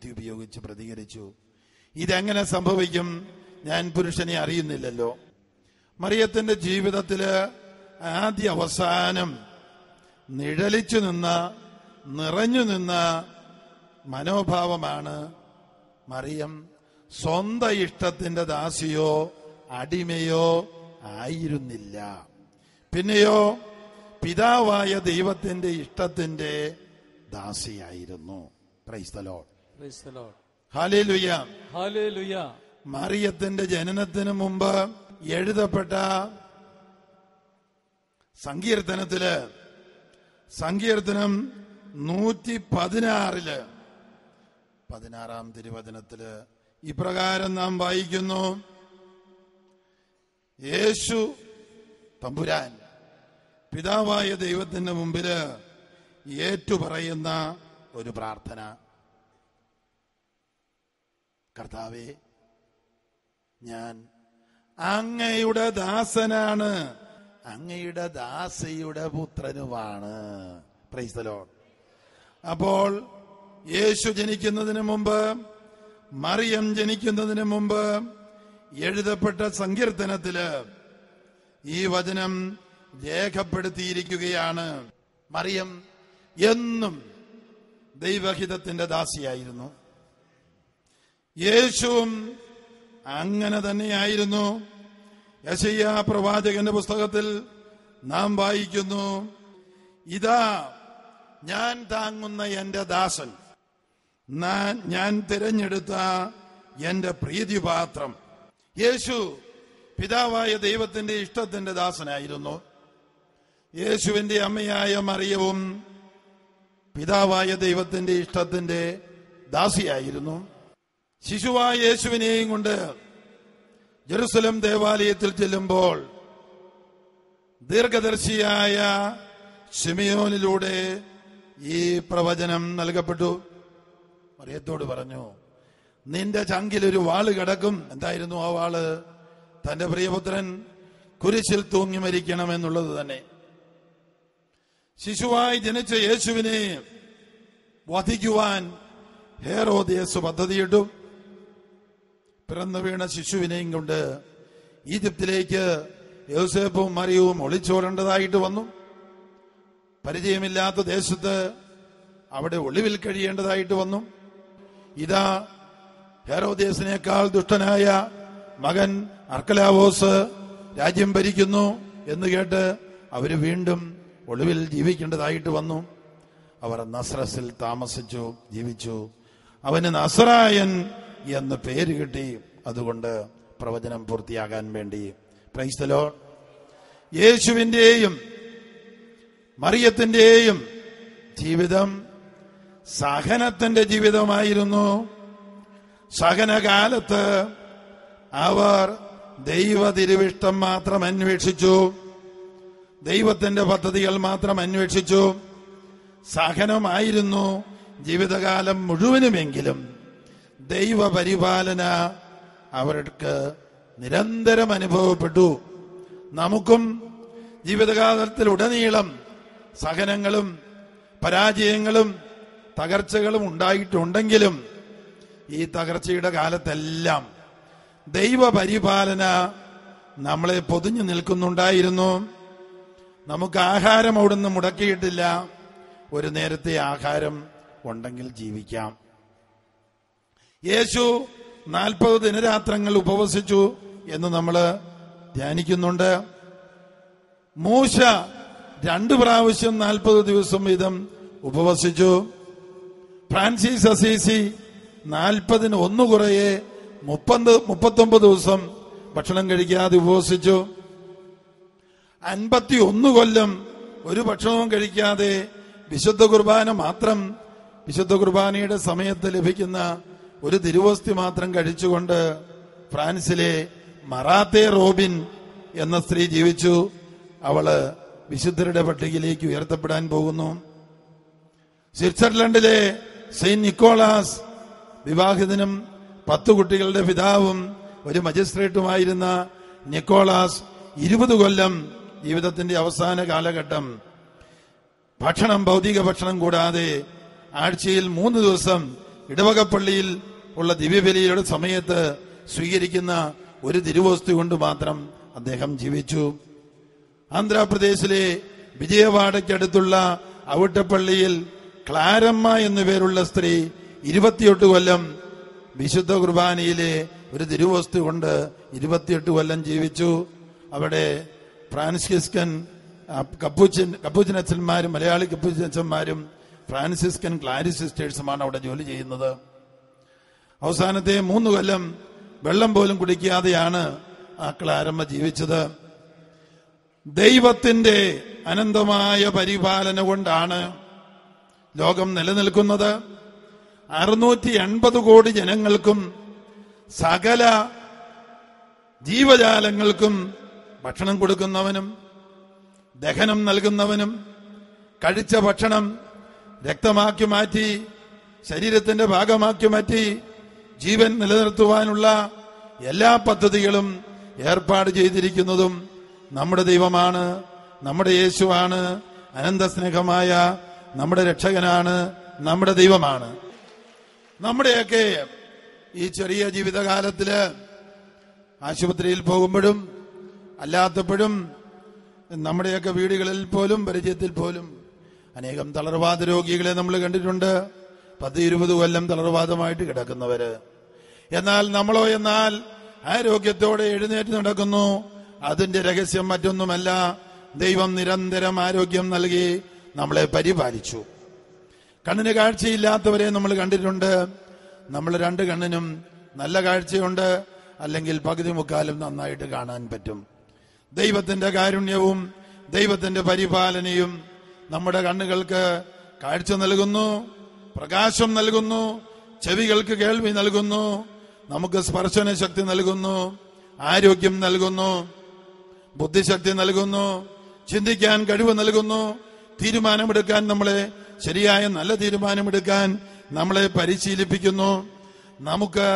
ഉപയോഗിച്ച് പ്രതികരിച്ചു. ഇതെങ്ങനെ സംഭവിക്കും? ഞാൻ പുരുഷനെ അറിയുന്നില്ലല്ലോ. മറിയത്തിന്റെ ജീവിതത്തില് ആദ്യ അവസാനം നിഴലിച്ചു നിന്ന, നിറഞ്ഞു നിന്ന മനോഭാവമാണ് മറിയം സ്വന്തം ഇഷ്ടത്തിന്റെ ദാസിയോ അടിമയോ ആയിരുന്നില്ല. പിന്നെയോ പിതാവായ ദൈവത്തിന്റെ ഇഷ്ടത്തിന്റെ ദാസിയായിരുന്നു. Praise the lord. Praise the lord. Hallelujah. Hallelujah. മറിയത്തിന്റെ ജനനത്തിന് മുമ്പ് എഴുതപ്പെട്ട സങ്കീർത്തനത്തില്, സങ്കീർത്തനം 116 16 തിരുവചനത്തില് ഇപ്രകാരം നാം വായിക്കുന്നു: യേശു തമ്പുരാൻ പിതാവായ ദൈവത്തിന്റെ മുമ്പില് ഏറ്റുപറയുന്ന ഒരു പ്രാർത്ഥന. കർത്താവേ, ഞാൻ അങ്ങയുടെ ദാസനാണ്, അങ്ങയുടെ ദാസിയുടെ പുത്രനുമാണ്. Price the Lord. അപ്പോൾ യേശു ജനിക്കുന്നതിന് മുമ്പ്, മറിയം ജനിക്കുന്നതിന് മുമ്പ് എഴുതപ്പെട്ട സങ്കീർത്തനത്തില് ഈ വചനം രേഖപ്പെടുത്തിയിരിക്കുകയാണ്. മറിയം എന്നും ദൈവഹിതത്തിന്റെ ദാസിയായിരുന്നു. യേശുവും അങ്ങനെ തന്നെയായിരുന്നു. യെശയ്യാ പ്രവാചകന്റെ പുസ്തകത്തിൽ നാം വായിക്കുന്നു: ഇതാ ഞാൻ താങ്ങുന്ന എന്റെ ദാസൻ, ഞാൻ തിരഞ്ഞെടുത്ത എന്റെ പ്രീതിപാത്രം. യേശു പിതാവായ ദൈവത്തിന്റെ ഇഷ്ടത്തിന്റെ ദാസനായിരുന്നു. യേശുവിന്റെ അമ്മയായ മറിയവും പിതാവായ ദൈവത്തിന്റെ ഇഷ്ടത്തിന്റെ ദാസിയായിരുന്നു. ശിശുവായ യേശുവിനെയും കൊണ്ട് ജെറുസലം ദേവാലയത്തിൽ ചെല്ലുമ്പോൾ ദീർഘദർശിയായ ശിമയോനിലൂടെ ഈ പ്രവചനം നൽകപ്പെട്ടു. മറിയത്തോട് പറഞ്ഞു, നിന്റെ ചങ്കിലൊരു വാള് കിടക്കും. എന്തായിരുന്നു ആ വാള്? തന്റെ പ്രിയപുത്രൻ കുരിശിൽ തൂങ്ങി മരിക്കണമെന്നുള്ളത് തന്നെ. ശിശുവായി ജനിച്ച യേശുവിനെ വധിക്കുവാൻ ഹെരോദ്യസ് പദ്ധതിയിട്ടു. പിറന്നു വീണ ശിശുവിനെയും കൊണ്ട് ഈജിപ്തിലേക്ക് യോസേഫും മറിയവും ഒളിച്ചോടേണ്ടതായിട്ട് വന്നു. പരിചയമില്ലാത്ത ദേശത്ത് അവിടെ ഒളിവിൽ കഴിയേണ്ടതായിട്ട് വന്നു. ഇതാ ഹെരോദ്യസിനേക്കാൾ ദുഷ്ടനായ മകൻ അർക്കലാവോസ് രാജ്യം ഭരിക്കുന്നു എന്ന് കേട്ട് അവര് വീണ്ടും ഒളിവിൽ ജീവിക്കേണ്ടതായിട്ട് വന്നു. അവർ നസ്രസിൽ താമസിച്ചു, ജീവിച്ചു. അവന് നസ്രായൻ എന്ന് പേര് കിട്ടി. അതുകൊണ്ട് പ്രവചനം പൂർത്തിയാകാൻ വേണ്ടി. Praise the lord. യേശുവിന്റെയും മറിയത്തിന്റെയും ജീവിതം സഹനത്തിന്റെ ജീവിതമായിരുന്നു. സഹനകാലത്ത് അവർ ദൈവ തിരുവിഷ്ടം മാത്രം അന്വേഷിച്ചു, ദൈവത്തിന്റെ പദ്ധതികൾ മാത്രം അന്വേഷിച്ചു. സഹനമായിരുന്നു ജീവിതകാലം മുഴുവനുമെങ്കിലും ദൈവപരിപാലന അവർക്ക് നിരന്തരം അനുഭവപ്പെട്ടു. നമുക്കും ജീവിതകാലത്തിലുടനീളം സഹനങ്ങളും പരാജയങ്ങളും തകർച്ചകളും ഉണ്ടായിട്ടുണ്ടെങ്കിലും ഈ തകർച്ചയുടെ കാലത്തെല്ലാം ദൈവപരിപാലന നമ്മളെ പൊതിഞ്ഞു നിൽക്കുന്നുണ്ടായിരുന്നു. നമുക്ക് ആഹാരം അവിടുന്ന് മുടക്കിയിട്ടില്ല. ഒരു നേരത്തെ ആഹാരം ഉണ്ടെങ്കിൽ ജീവിക്കാം. യേശു 40 ദിനരാത്രങ്ങൾ ഉപവസിച്ചു എന്ന് നമ്മൾ ധ്യാനിക്കുന്നുണ്ട്. മൂശ 2 പ്രാവശ്യം 40 ദിവസം വീതം ഉപവസിച്ചു. ഫ്രാൻസിസ് അസീസി 40-ന് 1 കുറയെ 39 ദിവസം ഭക്ഷണം കഴിക്കാതെ ഉപവസിച്ചു. 51 കൊല്ലം ഒരു ഭക്ഷണവും കഴിക്കാതെ വിശുദ്ധ കുർബാന മാത്രം, വിശുദ്ധ കുർബാനയുടെ സമയത്ത് ലഭിക്കുന്ന ഒരു തിരുവോസ്തി മാത്രം കഴിച്ചുകൊണ്ട് ഫ്രാൻസിലെ മറാത്തെ റോബിൻ എന്ന സ്ത്രീ ജീവിച്ചു. അവള് വിശുദ്ധരുടെ പട്ടികയിലേക്ക് ഉയർത്തപ്പെടാൻ പോകുന്നു. സ്വിറ്റ്സർലൻഡിലെ സെയിന്റ് നിക്കോളാസ് വിവാഹിതനും 10 കുട്ടികളുടെ പിതാവും ഒരു മജിസ്ട്രേറ്റുമായിരുന്ന നിക്കോളാസ് 20 കൊല്ലം ജീവിതത്തിന്റെ അവസാന കാലഘട്ടം ഭക്ഷണം, ഭൗതിക ഭക്ഷണം കൂടാതെ ആഴ്ചയിൽ 3 ദിവസം ഇടവകപ്പള്ളിയിൽ ഉള്ള ദിവ്യബലിയുടെ സമയത്ത് സ്വീകരിക്കുന്ന ഒരു തിരുവോസ്തി കൊണ്ട് മാത്രം അദ്ദേഹം ജീവിച്ചു. ആന്ധ്രാപ്രദേശിലെ വിജയവാഡയ്ക്കടുത്തുള്ള അവിട്ടപ്പള്ളിയിൽ ക്ലാരമ്മ എന്നുപേരുള്ള സ്ത്രീ 28 കൊല്ലം വിശുദ്ധ കുർബാനയിലെ ഒരു തിരുവോസ്തി കൊണ്ട് 28 കൊല്ലം ജീവിച്ചു. അവിടെ ഫ്രാൻസിസ്കൻ കപ്പൂച്ചിനച്ചന്മാരും മലയാളി കപ്പൂച്ചിനച്ചന്മാരും ഫ്രാൻസിസ്കൻ ക്ലാരിസ് സിസ്റ്റേഴ്സുമാണ് അവിടെ ജോലി ചെയ്യുന്നത്. അവസാനത്തെ 3 കൊല്ലം വെള്ളം പോലും കുടിക്കാതെയാണ് ആ ക്ലാരമ്മ ജീവിച്ചത്. ദൈവത്തിന്റെ അനന്തമായ പരിപാലന കൊണ്ടാണ് ലോകം നിലനിൽക്കുന്നത്. 680 കോടി ജനങ്ങൾക്കും സകല ജീവജാലങ്ങൾക്കും ഭക്ഷണം കൊടുക്കുന്നവനും ദഹനം നൽകുന്നവനും കഴിച്ച ഭക്ഷണം രക്തമാക്കി മാറ്റി ശരീരത്തിന്റെ ഭാഗമാക്കി മാറ്റി ജീവൻ നിലനിർത്തുവാനുള്ള എല്ലാ പദ്ധതികളും ഏർപ്പാട് ചെയ്തിരിക്കുന്നതും നമ്മുടെ ദൈവമാണ്, നമ്മുടെ യേശുവാണ്, അനന്തസ്നേഹമായ നമ്മുടെ രക്ഷകനാണ്, നമ്മുടെ ദൈവമാണ്. നമ്മുടെയൊക്കെ ഈ ചെറിയ ജീവിതകാലത്തില് ആശുപത്രിയിൽ പോകുമ്പോഴും അല്ലാത്തപ്പോഴും നമ്മുടെയൊക്കെ വീടുകളിൽ പോലും പരിചയത്തിൽ പോലും അനേകം തളർവാദ രോഗികളെ നമ്മൾ കണ്ടിട്ടുണ്ട്. 10-20 കൊല്ലം തളർവാദമായിട്ട് കിടക്കുന്നവര്. എന്നാൽ നമ്മളോ എന്നാൽ ആരോഗ്യത്തോടെ എഴുന്നേറ്റ് നടക്കുന്നു. അതിന്റെ രഹസ്യം മറ്റൊന്നുമല്ല, ദൈവം നിരന്തരം ആരോഗ്യം നൽകി നമ്മളെ പരിപാലിച്ചു. കണ്ണിന് കാഴ്ചയില്ലാത്തവരെ നമ്മൾ കണ്ടിട്ടുണ്ട്. നമ്മൾ 2 കണ്ണിനും നല്ല കാഴ്ചയുണ്ട്, അല്ലെങ്കിൽ പകുതി മുക്കാലും നന്നായിട്ട് കാണാൻ പറ്റും. ദൈവത്തിന്റെ കാരുണ്യവും ദൈവത്തിന്റെ പരിപാലനയും നമ്മുടെ കണ്ണുകൾക്ക് കാഴ്ച നൽകുന്നു, പ്രകാശം നൽകുന്നു, ചെവികൾക്ക് കേൾവി നൽകുന്നു, നമുക്ക് സ്പർശന ശക്തി നൽകുന്നു, ആരോഗ്യം നൽകുന്നു, ബുദ്ധിശക്തി നൽകുന്നു, ചിന്തിക്കാൻ കഴിവ് നൽകുന്നു, തീരുമാനമെടുക്കാൻ നമ്മളെ ശരിയായ നല്ല തീരുമാനമെടുക്കാൻ നമ്മളെ പരിശീലിപ്പിക്കുന്നു. നമുക്ക്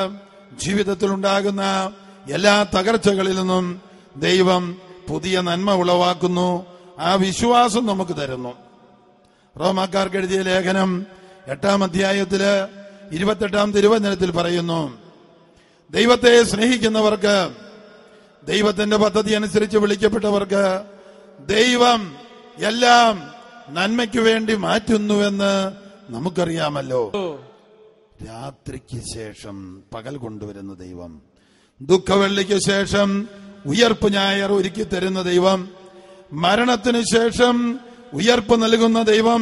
ജീവിതത്തിൽ ഉണ്ടാകുന്ന എല്ലാ തകർച്ചകളിൽ നിന്നും ദൈവം പുതിയ നന്മ ഉളവാക്കുന്നു. ആ വിശ്വാസം നമുക്ക് തരുന്നു. റോമാക്കാർക്ക് എഴുതിയ ലേഖനം 8-ാം അധ്യായത്തില് 28-ാം തിരുവചനത്തിൽ പറയുന്നു, ദൈവത്തെ സ്നേഹിക്കുന്നവർക്ക്, ദൈവത്തിന്റെ പദ്ധതി അനുസരിച്ച് വിളിക്കപ്പെട്ടവർക്ക് ദൈവം എല്ലാം നന്മയ്ക്ക് വേണ്ടി മാറ്റുന്നുവെന്ന് നമുക്കറിയാമല്ലോ. രാത്രിക്ക് ശേഷം പകൽ കൊണ്ടുവരുന്ന ദൈവം, ദുഃഖവെള്ളിക്ക് ശേഷം ഉയർപ്പ് ഞായർ ഒരുക്കി തരുന്ന ദൈവം, മരണത്തിന് ശേഷം ഉയർപ്പ് നൽകുന്ന ദൈവം,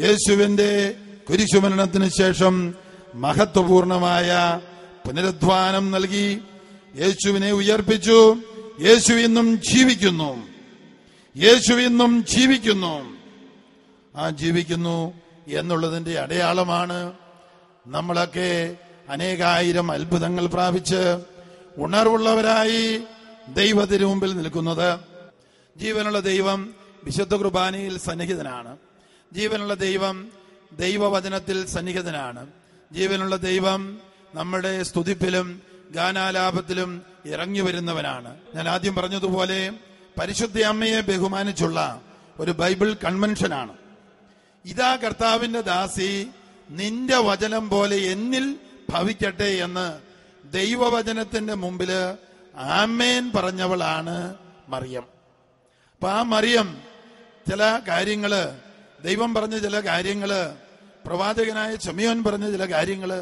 യേശുവിന്റെ കുരിശുമരണത്തിന് ശേഷം മഹത്വപൂർണമായ പുനരുദ്ധാനം നൽകി യേശുവിനെ ഉയർപ്പിച്ചു. യേശു ഇന്നും ജീവിക്കുന്നു, യേശു ഇന്നും ജീവിക്കുന്നു. ആ ജീവിക്കുന്നു എന്നുള്ളതിന്റെ അടയാളമാണ് നമ്മളൊക്കെ അനേകായിരം അത്ഭുതങ്ങൾ പ്രാപിച്ച് ഉണർവുള്ളവരായി ദൈവത്തിന് മുമ്പിൽ നിൽക്കുന്നത്. ജീവനുള്ള ദൈവം വിശുദ്ധ കുർബാനയിൽ സന്നിഹിതനാണ്. ജീവനുള്ള ദൈവം ദൈവവചനത്തിൽ സന്നിഹിതനാണ്. ജീവനുള്ള ദൈവം നമ്മുടെ സ്തുതിപ്പിലും ഗാനാലാപത്തിലും ഇറങ്ങി വരുന്നവനാണ്. ഞാൻ ആദ്യം പറഞ്ഞതുപോലെ പരിശുദ്ധ അമ്മയെ ബഹുമാനിച്ചുള്ള ഒരു ബൈബിൾ കൺവെൻഷനാണ്. ഇതാ കർത്താവിന്റെ ദാസി, നിന്റെ വചനം പോലെ എന്നിൽ ഭവിക്കട്ടെ എന്ന് ദൈവവചനത്തിന്റെ മുമ്പില് ആമേൻ പറഞ്ഞവളാണ് മറിയം. അപ്പൊ ആ മറിയം ചില കാര്യങ്ങള്, ദൈവം പറഞ്ഞ ചില കാര്യങ്ങള്, പ്രവാചകനായ ശമയോൻ പറഞ്ഞ ചില കാര്യങ്ങള്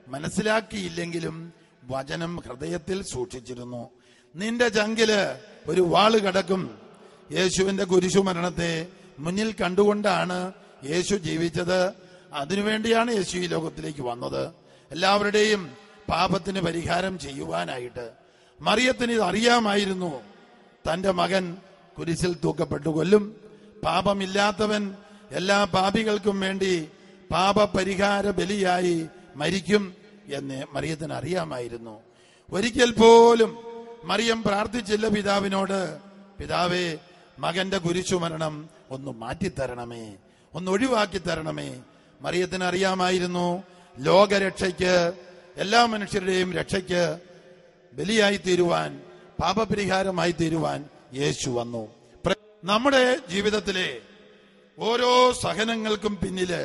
മനസ്സിലാക്കിയില്ലെങ്കിലും വചനം ഹൃദയത്തിൽ സൂക്ഷിച്ചിരുന്നു. നിന്റെ ചങ്കില് ഒരു വാള് കിടക്കും. യേശുവിന്റെ കുരിശുമരണത്തെ മുന്നിൽ കണ്ടുകൊണ്ടാണ് യേശു ജീവിച്ചത്. അതിനുവേണ്ടിയാണ് യേശു ഈ ലോകത്തിലേക്ക് വന്നത്, എല്ലാവരുടെയും പാപത്തിന് പരിഹാരം ചെയ്യുവാനായിട്ട്. മറിയത്തിന് ഇത് അറിയാമായിരുന്നു. തന്റെ മകൻ കുരിശിൽ തൂക്കപ്പെട്ടു കൊല്ലും, പാപമില്ലാത്തവൻ എല്ലാ പാപികൾക്കും വേണ്ടി പാപപരിഹാര ബലിയായി മരിക്കും എന്ന് മറിയത്തിന് അറിയാമായിരുന്നു. ഒരിക്കൽ പോലും മറിയം പ്രാർത്ഥിച്ചില്ല പിതാവിനോട്, പിതാവേ, മകന്റെ കുരിശുമരണം ഒന്ന് മാറ്റിത്തരണമേ, ഒന്ന് ഒഴിവാക്കി തരണമേ. മറിയത്തിന് അറിയാമായിരുന്നു, ലോകരക്ഷയ്ക്ക്, എല്ലാ മനുഷ്യരുടെയും രക്ഷയ്ക്ക് ബലിയായി തീരുവാൻ, പാപപരിഹാരമായി തീരുവാൻ യേശു വന്നു. നമ്മുടെ ജീവിതത്തിലെ ഓരോ സഹനങ്ങൾക്കും പിന്നില്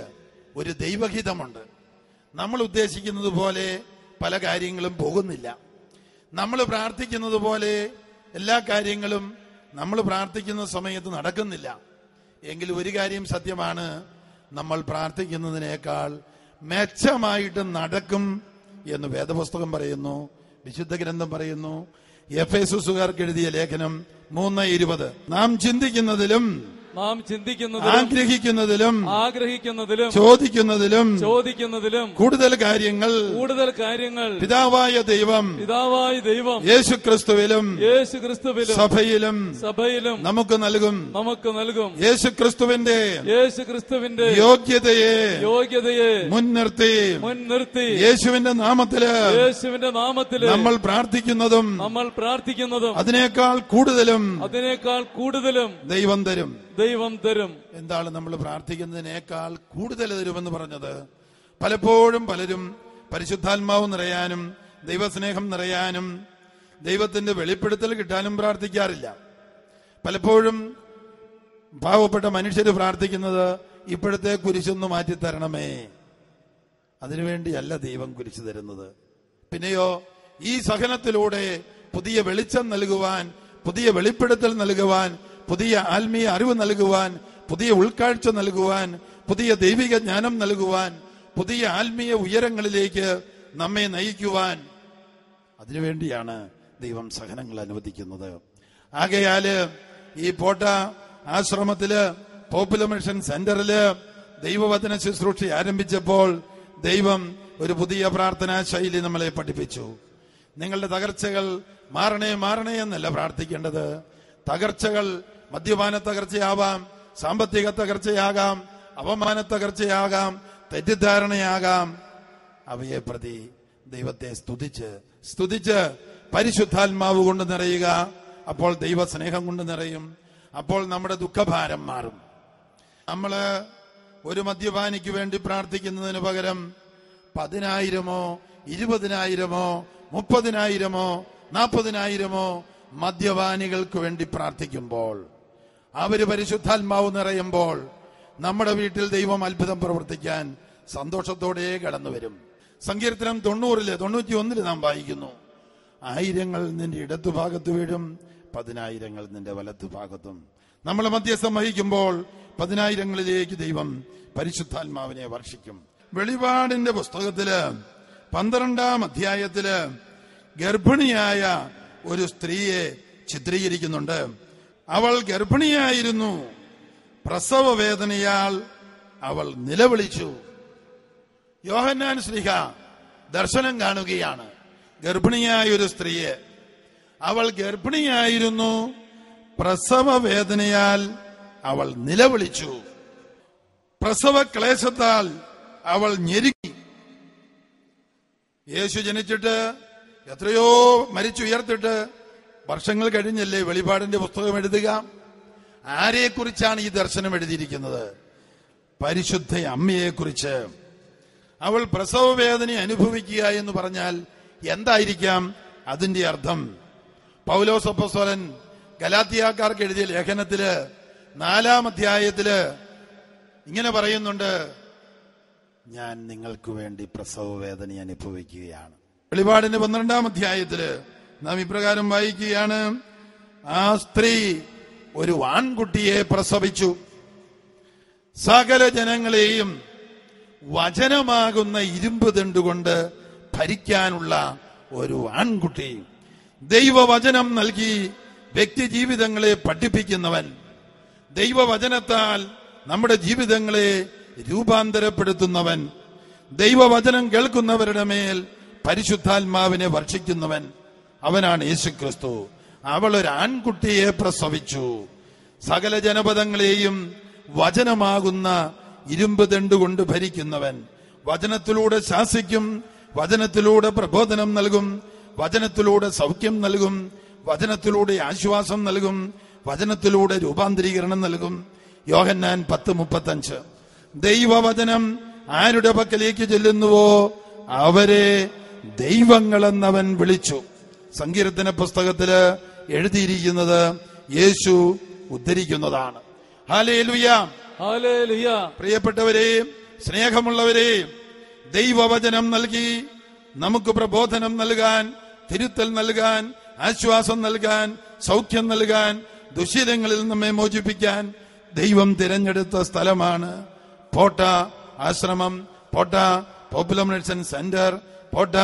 ഒരു ദൈവഹിതമുണ്ട്. നമ്മൾ ഉദ്ദേശിക്കുന്നത് പോലെ പല കാര്യങ്ങളും പോകുന്നില്ല. നമ്മൾ പ്രാർത്ഥിക്കുന്നത് പോലെ എല്ലാ കാര്യങ്ങളും നമ്മൾ പ്രാർത്ഥിക്കുന്ന സമയത്ത് നടക്കുന്നില്ല. എങ്കിൽ ഒരു കാര്യം സത്യമാണ്, നമ്മൾ പ്രാർത്ഥിക്കുന്നതിനേക്കാൾ മെച്ചമായിട്ട് നടക്കും എന്ന് വേദപുസ്തകം പറയുന്നു, വിശുദ്ധ ഗ്രന്ഥം പറയുന്നു. എഫേസുകാർക്ക് എഴുതിയ ലേഖനം 3:20, നാം ചിന്തിക്കുന്നതിലും ആഗ്രഹിക്കുന്നതിലും ചോദിക്കുന്നതിലും കൂടുതൽ കാര്യങ്ങൾ പിതാവായ ദൈവം യേശുക്രിസ്തുവിലും സഭയിലും നമുക്ക് നൽകും. യേശുക്രിസ്തുവിന്റെ യോഗ്യതയെ മുൻനിർത്തി യേശുവിന്റെ നാമത്തില് നമ്മൾ പ്രാർത്ഥിക്കുന്നതും അതിനേക്കാൾ കൂടുതലും ദൈവം തരും. എന്താണ് നമ്മൾ പ്രാർത്ഥിക്കുന്നതിനേക്കാൾ കൂടുതൽ തരുമെന്ന് പറഞ്ഞത്? പലപ്പോഴും പലരും പരിശുദ്ധാത്മാവ് നിറയാനും ദൈവസ്നേഹം നിറയാനും ദൈവത്തിന്റെ വെളിപ്പെടുത്തൽ കിട്ടാനും പ്രാർത്ഥിക്കാറില്ല. പലപ്പോഴും പാവപ്പെട്ട മനുഷ്യര് പ്രാർത്ഥിക്കുന്നത് ഇപ്പോഴത്തെ കുരിശൊന്ന് മാറ്റിത്തരണമേ. അതിനുവേണ്ടിയല്ല ദൈവം കുരിശ് തരുന്നത്. പിന്നെയോ ഈ സഹനത്തിലൂടെ പുതിയ വെളിച്ചം നൽകുവാൻ, പുതിയ വെളിപ്പെടുത്തൽ നൽകുവാൻ, പുതിയ ആത്മീയ അറിവ് നൽകുവാൻ, പുതിയ ഉൾക്കാഴ്ച നൽകുവാൻ, പുതിയ ദൈവിക ജ്ഞാനം നൽകുവാൻ, പുതിയ ആത്മീയ ഉയരങ്ങളിലേക്ക് നമ്മെ നയിക്കുവാൻ, അതിനുവേണ്ടിയാണ് ദൈവം സഹനങ്ങൾ അനുവദിക്കുന്നത്. ആകയാല് ഈ പോട്ട ആശ്രമത്തില് പോപ്പുലർ മിഷൻ സെന്ററില് ദൈവവചന ശുശ്രൂഷ ആരംഭിച്ചപ്പോൾ ദൈവം ഒരു പുതിയ പ്രാർത്ഥനാ ശൈലി നമ്മളെ പഠിപ്പിച്ചു. നിങ്ങളുടെ തകർച്ചകൾ മാറണേ എന്നല്ല പ്രാർത്ഥിക്കേണ്ടത്. തകർച്ചകൾ മദ്യപാന തകർച്ചയാവാം, സാമ്പത്തിക തകർച്ചയാകാം, അപമാന തകർച്ചയാകാം, തെറ്റിദ്ധാരണയാകാം. അവയെ പ്രതി ദൈവത്തെ സ്തുതിച്ച് പരിശുദ്ധാത്മാവ് കൊണ്ട് നിറയുക. അപ്പോൾ ദൈവസ്നേഹം കൊണ്ട് നിറയും. അപ്പോൾ നമ്മുടെ ദുഃഖഭാരം മാറും. നമ്മള് ഒരു മദ്യപാനിക്ക് വേണ്ടി പ്രാർത്ഥിക്കുന്നതിന് പകരം 10,000-ഓ 20,000-ഓ 30,000-ഓ 40,000-ഓ മദ്യപാനികൾക്ക് വേണ്ടി പ്രാർത്ഥിക്കുമ്പോൾ, അവര് പരിശുദ്ധാത്മാവ് നിറയുമ്പോൾ നമ്മുടെ വീട്ടിൽ ദൈവം അത്ഭുതം പ്രവർത്തിക്കാൻ സന്തോഷത്തോടെ കടന്നു വരും. സങ്കീർത്തനം 91 നാം വായിക്കുന്നു, 1000 നിന്റെ ഇടത്തുഭാഗത്ത് വീഴും, 10,000 നിന്റെ വലത്തുഭാഗത്തും. നമ്മൾ മധ്യസ്ഥം വഹിക്കുമ്പോൾ 10,000 ദൈവം പരിശുദ്ധാത്മാവിനെ വർഷിക്കും. വെളിപാടിന്റെ പുസ്തകത്തില് 12-ാം അധ്യായത്തില് ഗർഭിണിയായ ഒരു സ്ത്രീയെ ചിത്രീകരിക്കുന്നുണ്ട്. അവൾ ഗർഭിണിയായിരുന്നു, പ്രസവ വേദനയാൽ അവൾ നിലവിളിച്ചു. യോഹന്നാൻ ശ്ലീഹ ദർശനം കാണുകയാണ്. ഗർഭിണിയായ ഒരു സ്ത്രീയെ, അവൾ ഗർഭിണിയായിരുന്നു, പ്രസവ വേദനയാൽ അവൾ നിലവിളിച്ചു, പ്രസവ ക്ലേശത്താൽ അവൾ ഞെരുങ്ങി. യേശു ജനിച്ചിട്ട് എത്രയോ മരിച്ചുയർത്തിട്ട് വർഷങ്ങൾ കഴിഞ്ഞല്ലേ വെളിപാടിന്റെ പുസ്തകം എഴുതുക? ആരെക്കുറിച്ചാണ് ഈ ദർശനം എഴുതിയിരിക്കുന്നത്? പരിശുദ്ധ അമ്മയെക്കുറിച്ച്. അവൾ പ്രസവ വേദന അനുഭവിക്കുക എന്ന് പറഞ്ഞാൽ എന്തായിരിക്കാം അതിന്റെ അർത്ഥം? പൗലോസ് അപ്പോസ്തലൻ ഗലാത്യക്കാർക്ക് എഴുതിയ ലേഖനത്തില് 4-ാം അധ്യായത്തില് ഇങ്ങനെ പറയുന്നുണ്ട്, ഞാൻ നിങ്ങൾക്ക് വേണ്ടി പ്രസവ വേദന അനുഭവിക്കുകയാണ്. വെളിപാടിന്റെ 12-ാം അധ്യായത്തില് നാം ഇപ്രകാരം വായിക്കുകയാണ്, ആ സ്ത്രീ ഒരു ആൺകുട്ടിയെ പ്രസവിച്ചു, സകല ജനങ്ങളെയും വചനമാകുന്ന ഇരുമ്പ് ദണ്ടുകൊണ്ട് ഭരിക്കാനുള്ള ഒരു ആൺകുട്ടി. ദൈവവചനം നൽകി വ്യക്തി ജീവിതങ്ങളെ പഠിപ്പിക്കുന്നവൻ, ദൈവവചനത്താൽ നമ്മുടെ ജീവിതങ്ങളെ രൂപാന്തരപ്പെടുത്തുന്നവൻ, ദൈവവചനം കേൾക്കുന്നവരുടെ മേൽ പരിശുദ്ധാത്മാവിനെ വർഷിക്കുന്നവൻ, അവനാണ് യേശുക്രിസ്തു. അവൾ ഒരു ആൺകുട്ടിയെ പ്രസവിച്ചു, സകല ജനപദങ്ങളെയും വചനമാകുന്ന ഇരുമ്പ് ദണ്ടുകൊണ്ട് ഭരിക്കുന്നവൻ. വചനത്തിലൂടെ ശാസിക്കും, വചനത്തിലൂടെ പ്രബോധനം നൽകും, വചനത്തിലൂടെ സൗഖ്യം നൽകും, വചനത്തിലൂടെ ആശ്വാസം നൽകും, വചനത്തിലൂടെ രൂപാന്തരീകരണം നൽകും. യോഹന്നാൻ 10:35. ദൈവവചനം ആരുടെ പക്കലേക്ക് ചെല്ലുന്നുവോ അവരെ ദൈവങ്ങളെന്നവൻ വിളിച്ചു. സങ്കീർത്തന പുസ്തകത്തില് എഴുതിയിരിക്കുന്നത് യേശു ഉദ്ധരിക്കുന്നതാണ്. Hallelujah, hallelujah. പ്രിയപ്പെട്ടവരെ, സ്നേഹമുള്ളവരെ, ദൈവവചനം നൽകി നമുക്ക് പ്രബോധനം നൽകാൻ, തിരുത്തൽ നൽകാൻ, ആശ്വാസം നൽകാൻ, സൗഖ്യം നൽകാൻ, ദുശീലങ്ങളിൽ നമ്മെ മോചിപ്പിക്കാൻ ദൈവം തിരഞ്ഞെടുത്ത സ്ഥലമാണ് പോട്ട ആശ്രമം, പോട്ട പോപ്പുലർ മെഡിസിൻ സെന്റർ, പോട്ട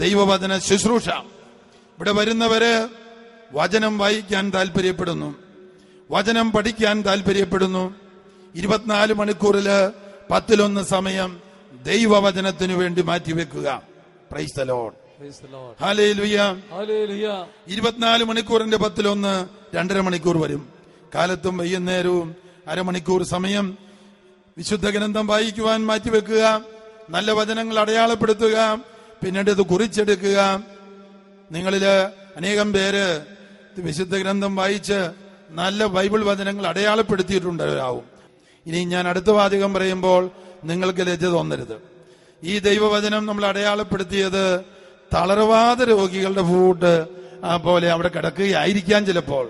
ദൈവവചന ശുശ്രൂഷ. ഇവിടെ വരുന്നവര് വചനം വായിക്കാൻ താല്പര്യപ്പെടുന്നു, വചനം പഠിക്കാൻ താല്പര്യപ്പെടുന്നു. 24 മണിക്കൂറില് 10-1 സമയം ദൈവവചനത്തിനു വേണ്ടി മാറ്റിവെക്കുക. Praise the lord, hallelujah, hallelujah. 24 മണിക്കൂറിന്റെ 10-1 2.5 മണിക്കൂർ വരും. കാലത്തും വൈകുന്നേരവും അരമണിക്കൂർ സമയം വിശുദ്ധ ഗ്രന്ഥം വായിക്കുവാൻ മാറ്റിവെക്കുക. നല്ല വചനങ്ങൾ അടയാളപ്പെടുത്തുക, പിന്നീട് ഇത് കുറിച്ചെടുക്കുക. നിങ്ങളില് അനേകം പേര് വിശുദ്ധ ഗ്രന്ഥം വായിച്ച് നല്ല ബൈബിൾ വചനങ്ങൾ അടയാളപ്പെടുത്തിയിട്ടുണ്ടാവും. ഇനി ഞാൻ അടുത്ത വാചകം പറയുമ്പോൾ നിങ്ങൾക്ക് ലജ്ജ തോന്നരുത്. ഈ ദൈവവചനം നമ്മൾ അടയാളപ്പെടുത്തിയത് തളർവാദ രോഗികളുടെ ഫൂട്ട് പോലെ അവിടെ കിടക്കുകയായിരിക്കാം. ചിലപ്പോൾ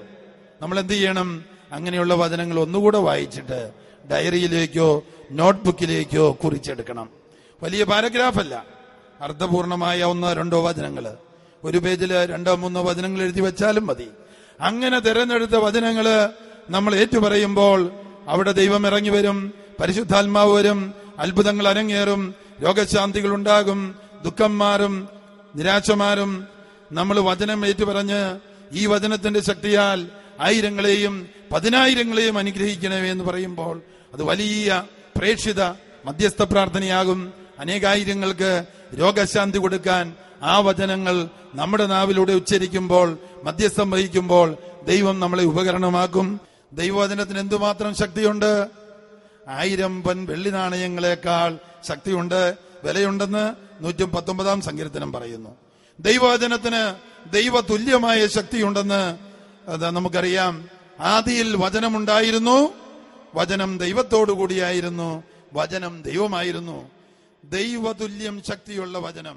നമ്മൾ എന്ത് ചെയ്യണം? അങ്ങനെയുള്ള വചനങ്ങൾ ഒന്നുകൂടെ വായിച്ചിട്ട് ഡയറിയിലേക്കോ നോട്ട്ബുക്കിലേക്കോ കുറിച്ചെടുക്കണം. വലിയ പാരഗ്രാഫല്ല, അർത്ഥപൂർണമായ 1-2 വചനങ്ങൾ, ഒരു പേജില് 2-3 വചനങ്ങൾ എഴുതി വെച്ചാലും മതി. അങ്ങനെ തിരഞ്ഞെടുത്ത വചനങ്ങള് നമ്മൾ ഏറ്റുപറയുമ്പോൾ അവിടെ ദൈവം ഇറങ്ങി വരും, പരിശുദ്ധാത്മാവ് വരും, അത്ഭുതങ്ങൾ അരങ്ങേറും, രോഗശാന്തികൾ ഉണ്ടാകും, ദുഃഖം മാറും, നിരാശ മാറും. നമ്മൾ വചനം ഏറ്റുപറഞ്ഞ് ഈ വചനത്തിന്റെ ശക്തിയാൽ 1000-ങ്ങളെയും 10,000-ങ്ങളെയും അനുഗ്രഹിക്കണമേ എന്ന് പറയുമ്പോൾ അത് വലിയ പ്രേക്ഷിത മധ്യസ്ഥ പ്രാർത്ഥനയാകും. അനേകായിരങ്ങൾക്ക് രോഗശാന്തി കൊടുക്കാൻ ആ വചനങ്ങൾ നമ്മുടെ നാവിലൂടെ ഉച്ചരിക്കുമ്പോൾ, മധ്യസ്ഥം വഹിക്കുമ്പോൾ ദൈവം നമ്മളെ ഉപകരണമാക്കും. ദൈവവചനത്തിന് എന്തുമാത്രം ശക്തിയുണ്ട്! 1000 പൊൻ വെള്ളി നാണയങ്ങളെക്കാൾ ശക്തിയുണ്ട്, വിലയുണ്ടെന്ന് 119-ാം സങ്കീർത്തനം പറയുന്നു. ദൈവവചനത്തിന് ദൈവതുല്യമായ ശക്തിയുണ്ടെന്ന് നമുക്കറിയാം. ആദിയിൽ വചനമുണ്ടായിരുന്നു, വചനം ദൈവത്തോടു കൂടിയായിരുന്നു, വചനം ദൈവമായിരുന്നു. ദൈവതുല്യം ശക്തിയുള്ള വചനം.